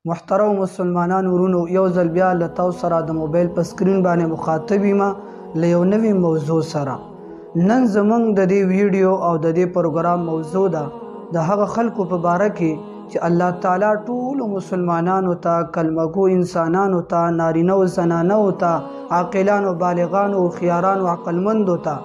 محترم مسلمانانو ورونو یو ځل بیا له تاسو سره د موبایل په سکرین باندې مخاطب یم له یو نوې موضوع سره. نن زمونږ د دې ویډیو او د دې پروګرام موضوع ده د هغه خلکو په باره کې چې الله تعالی ټولو مسلمانانو ته، کلمه گو انسانانو ته، نارینه او زنانو ته، عاقلانو، بالغانو، هوښیارانو، عقلمندو ته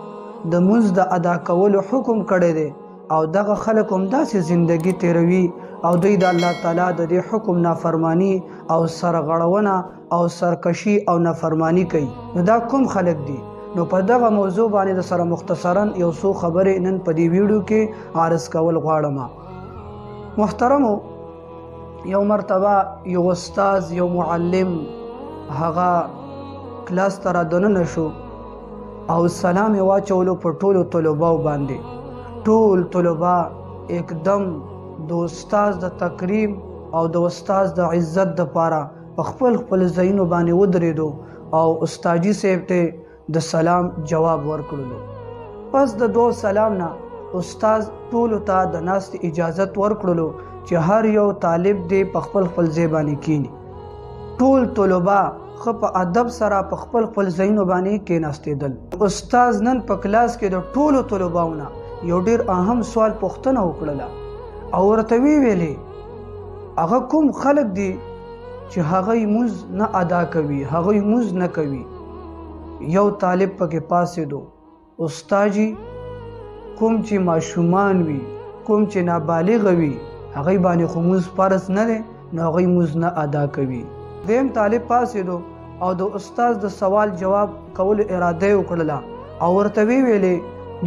د لمونځ د ادا کولو حکم کړی دی او دغه خلک هم داسې زندگی تیروي او دوی د الله تعالی د دې حکم نافرمانی او سرغړونه او سرکشي او نافرمانی کوي. نو دا کوم خلک دي؟ نو په دغه موضوع باندې د سره مختصرا یو څو خبرې نن په دې ویډیو کې عرض کول غواړم. محترمو، یو مرتبه یو استاد، یو معلم هغه کلاس ته رادننه شو او سلام یې واچولو په ټولو طلباو باندې. ټول طلبا اکدم د استاد د تکریم او د استاد د عزت دپاره په خپل ځایونو باندې ودرېدو او استاجي صاحب ته د سلام جواب ورکړلو. پس د دوه سلام نه استاد ټولو ته د ناستې اجازت ورکړلو چې هر یو طالب دې په خپل ځای باندې کینی. ټول طلبا ښه په ادب سره په خپل ځایونو باندې کېناستېدل. استاد نن په کلاس کې د ټولو طلباو نه یو ډېر اهم سوال پوښتنه وکړله او ورته ویلې هغه کوم خلک دي چې هغوی لمونځ نه ادا کوي، هغوی لمونځ نه کوي. یو طالب پکې پاڅېدو: استاد جي، کوم چې ماشومان وي، کوم چې نابالغه وي، هغوی باندې خو لمونځ فرض نه دی، نو هغوی لمونځ نه ادا کوي. دویم طالب پاڅېدو او د استاد د سوال جواب کولو اراده یې وکړله او ورته ویلې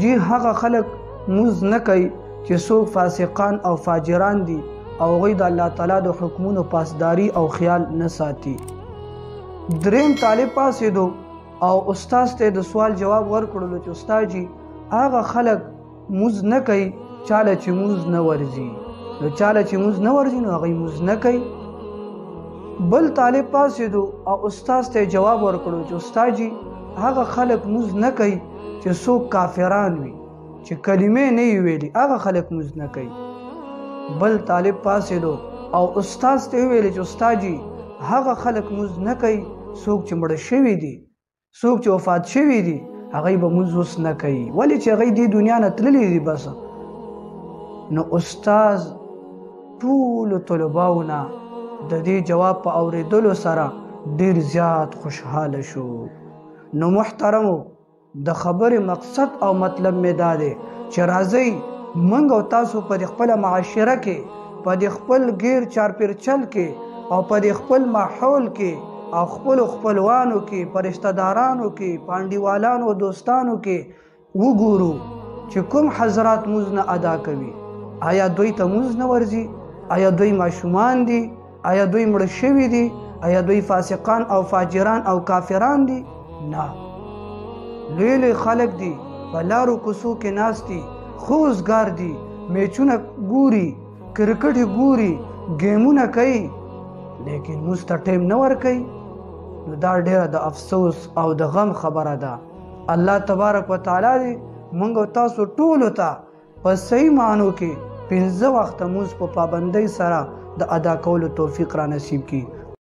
جی هغه خلک لمونځ نه کوي چې څوک فاسقان او فاجران دي او هغوی د الله تعالی د حکمونو پاسداري او خیال نه ساتي. دریم طالب پاڅېدو او استاد ته د سوال جواب ورکړلو چې استاد جي، هغه خلک لمونځ نه کوي چاله چې لمونځ نه ورځي، نو چاله چې لمونځ نه ورځي نو هغوی لمونځ نه کوي. بل طالب پاڅېدو او استاد ته جواب ورکړو چې استاد جي، هغه خلک لمونځ نه کوي چې څوک کافران وي، چې کلمې نه وي ویلي، هغه خلک لمونځ نه کوي. بل طالب پاڅېدو او استاد ته ویلې چې استاد جي، هغه خلک لمونځ نه کوي څوک چې مړه شوي دي، څوک چې وفات شوي دي، هغوی به لمونځ اوس نه کوي، ولې چې هغوی دې دنیا نه تللي دي بس. نو استاد ټولو طلباو نه د دې جواب په اورېدلو سره ډېر زیات خوشحاله شو. نو محترمو، د خبرې مقصد او مطلب مې دا دی چې راځئ موږ او تاسو په د خپله معاشره کې، په د خپل غیر چارپیرچل کې او په د خپل ماحول کې او خپلو خپلوانو کې، په رشته دارانو کې، په انډیوالانو او دوستانو کې وګورو چې کوم حضرات لمونځ نه ادا کوي. آیا دوی ته لمونځ نه ورځي؟ آیا دوی ماشومان دي؟ آیا دوی مړه شوي دي؟ آیا دوی فاسقان او فاجران او کافران دي؟ نه، لوی خلک دي، په لارو کوڅو کې ناست دي، خوزګار دي، میچونه ګوري، کرکټ ګوري، ګیمونه کوي، لیکن لمونځ ته ټایم نه ورکوي. نو دا ډیره د افسوس او د غم خبره ده. الله تبارک وتعالی دې موږ او تاسو ټولو ته په صحیح معنو کې 15 وخته لمونځ په پابندۍ سره د ادا کولو توفیق را نصیب کړي.